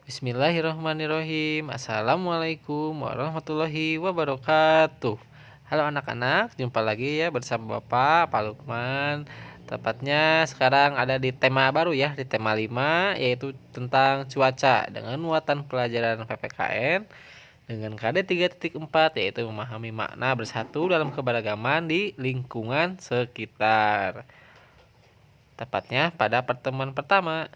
Bismillahirrahmanirrahim. Assalamualaikum warahmatullahi wabarakatuh. Halo anak-anak, jumpa lagi ya bersama Bapak Pak Lukman. Tepatnya sekarang ada di tema baru ya, di tema 5 yaitu tentang cuaca dengan muatan pelajaran PPKN dengan KD 3.4 yaitu memahami makna bersatu dalam keberagaman di lingkungan sekitar. Tepatnya pada pertemuan pertama.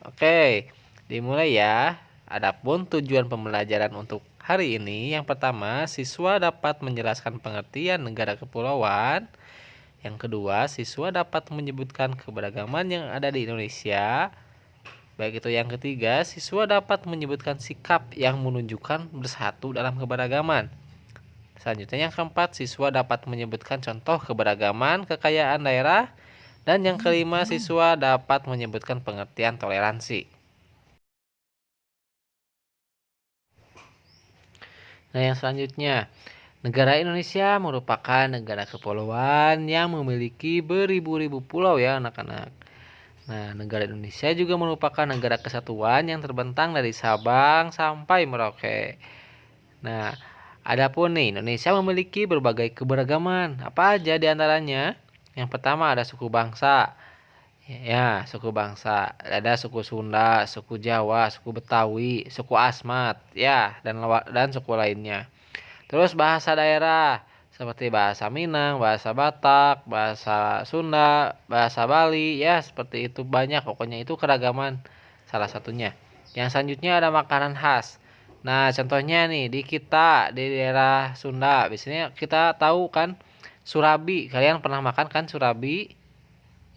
Oke, dimulai ya. Adapun tujuan pembelajaran untuk hari ini, yang pertama, siswa dapat menjelaskan pengertian negara kepulauan. Yang kedua, siswa dapat menyebutkan keberagaman yang ada di Indonesia. Baik itu yang ketiga, siswa dapat menyebutkan sikap yang menunjukkan bersatu dalam keberagaman. Selanjutnya yang keempat, siswa dapat menyebutkan contoh keberagaman kekayaan daerah. Dan yang kelima, siswa dapat menyebutkan pengertian toleransi. Nah, yang selanjutnya, negara Indonesia merupakan negara kepulauan yang memiliki beribu-ribu pulau ya anak-anak. Nah, negara Indonesia juga merupakan negara kesatuan yang terbentang dari Sabang sampai Merauke. Nah, adapun nih, Indonesia memiliki berbagai keberagaman. Apa aja di antaranya? Yang pertama ada suku bangsa. Ya, suku bangsa. Ada suku Sunda, suku Jawa, suku Betawi, suku Asmat, ya, dan suku lainnya. Terus bahasa daerah seperti bahasa Minang, bahasa Batak, bahasa Sunda, bahasa Bali, ya seperti itu banyak. Pokoknya itu keragaman salah satunya. Yang selanjutnya ada makanan khas. Nah, contohnya nih di kita di daerah Sunda, biasanya kita tahu kan surabi. Kalian pernah makan kan surabi?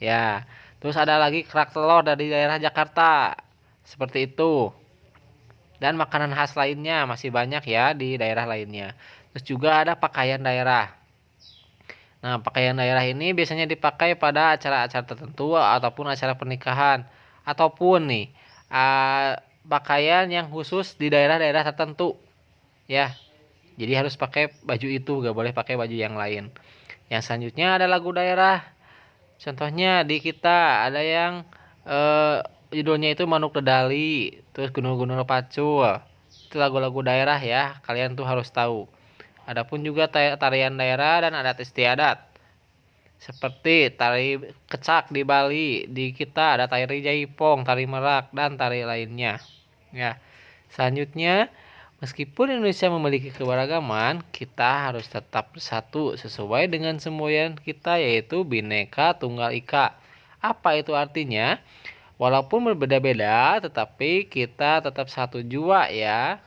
Ya. Terus ada lagi kerak telur dari daerah Jakarta. Seperti itu. Dan makanan khas lainnya masih banyak ya di daerah lainnya. Terus juga ada pakaian daerah. Nah, pakaian daerah ini biasanya dipakai pada acara-acara tertentu ataupun acara pernikahan. Ataupun nih, pakaian yang khusus di daerah-daerah tertentu. Ya, jadi harus pakai baju itu, gak boleh pakai baju yang lain. Yang selanjutnya ada lagu daerah. Contohnya di kita ada yang judulnya itu Manuk Dedali, terus Gunung-Gunung Pacul. Itu lagu-lagu daerah ya, kalian tuh harus tahu. Adapun juga tarian daerah dan adat istiadat. Seperti tari kecak di Bali, di kita ada tari jaipong, tari merak, dan tari lainnya. Ya. Selanjutnya, meskipun Indonesia memiliki keberagaman, kita harus tetap bersatu sesuai dengan semboyan kita yaitu Bhinneka Tunggal Ika. Apa itu artinya? Walaupun berbeda-beda, tetapi kita tetap satu jua ya.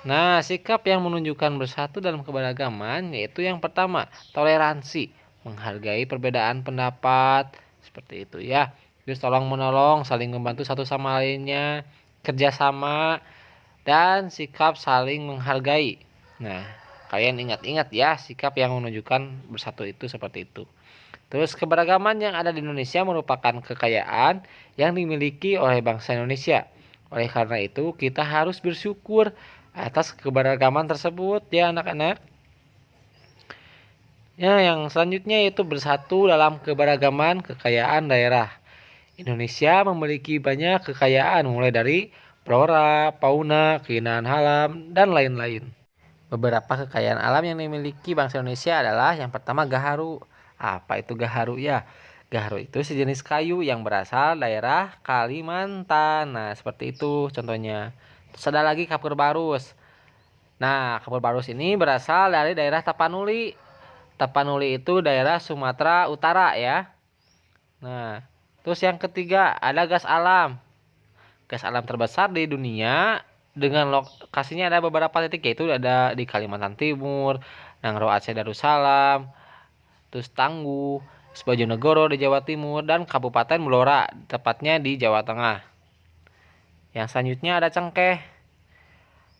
Nah, sikap yang menunjukkan bersatu dalam keberagaman yaitu yang pertama, toleransi, menghargai perbedaan pendapat, seperti itu ya. Terus tolong menolong, saling membantu satu sama lainnya, kerjasama, dan sikap saling menghargai. Nah, kalian ingat-ingat ya sikap yang menunjukkan bersatu itu seperti itu. Terus keberagaman yang ada di Indonesia merupakan kekayaan yang dimiliki oleh bangsa Indonesia. Oleh karena itu kita harus bersyukur atas keberagaman tersebut ya anak-anak. Ya, yang selanjutnya yaitu bersatu dalam keberagaman kekayaan daerah. Indonesia memiliki banyak kekayaan mulai dari flora, fauna, keindahan alam, dan lain-lain. Beberapa kekayaan alam yang dimiliki bangsa Indonesia adalah yang pertama gaharu. Apa itu gaharu ya? Gaharu itu sejenis kayu yang berasal daerah Kalimantan. Nah, seperti itu contohnya. Terus ada lagi kapur barus. Nah, kapur barus ini berasal dari daerah Tapanuli. Tapanuli itu daerah Sumatera Utara ya. Nah, terus yang ketiga ada gas alam. Gas alam terbesar di dunia dengan lokasinya ada beberapa titik yaitu ada di Kalimantan Timur, Nangro Aceh Darussalam, terus Tangguh, Bojonegoro di Jawa Timur dan Kabupaten Blora tepatnya di Jawa Tengah. Yang selanjutnya ada cengkeh.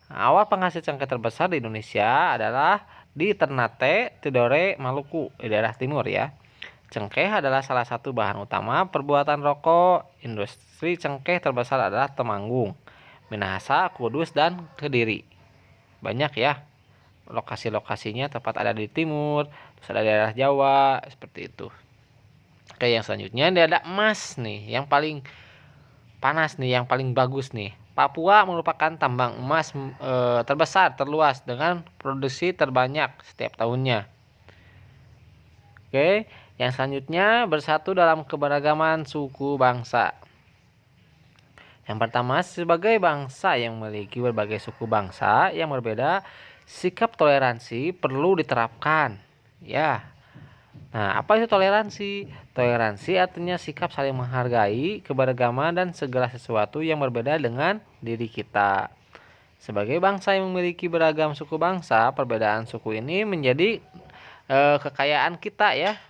Nah, awal penghasil cengkeh terbesar di Indonesia adalah di Ternate, Tidore, Maluku di daerah timur ya. Cengkeh adalah salah satu bahan utama perbuatan rokok. Industri cengkeh terbesar adalah Temanggung, Minahasa, Kudus, dan Kediri. Banyak ya lokasi-lokasinya tepat ada di timur, terus ada daerah Jawa, seperti itu. Oke, yang selanjutnya ada emas nih, yang paling panas nih, yang paling bagus nih. Papua merupakan tambang emas terbesar, terluas dengan produksi terbanyak setiap tahunnya. Oke, yang selanjutnya bersatu dalam keberagaman suku bangsa. Yang pertama, sebagai bangsa yang memiliki berbagai suku bangsa yang berbeda, sikap toleransi perlu diterapkan. Ya. Nah, apa itu toleransi? Toleransi artinya sikap saling menghargai keberagaman dan segala sesuatu yang berbeda dengan diri kita. Sebagai bangsa yang memiliki beragam suku bangsa, perbedaan suku ini menjadi kekayaan kita ya.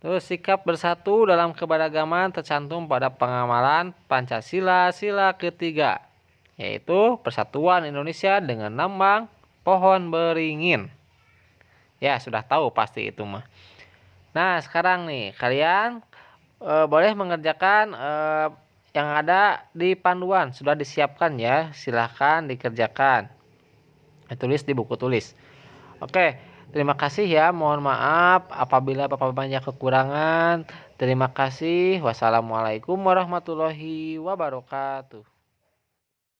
Terus sikap bersatu dalam keberagaman tercantum pada pengamalan Pancasila sila ketiga, yaitu Persatuan Indonesia dengan lambang pohon beringin. Ya, sudah tahu pasti itu mah. Nah, sekarang nih kalian boleh mengerjakan yang ada di panduan, sudah disiapkan ya. Silahkan dikerjakan. Tulis di buku tulis. Oke, terima kasih ya. Mohon maaf apabila Bapak banyak kekurangan. Terima kasih. Wassalamualaikum warahmatullahi wabarakatuh.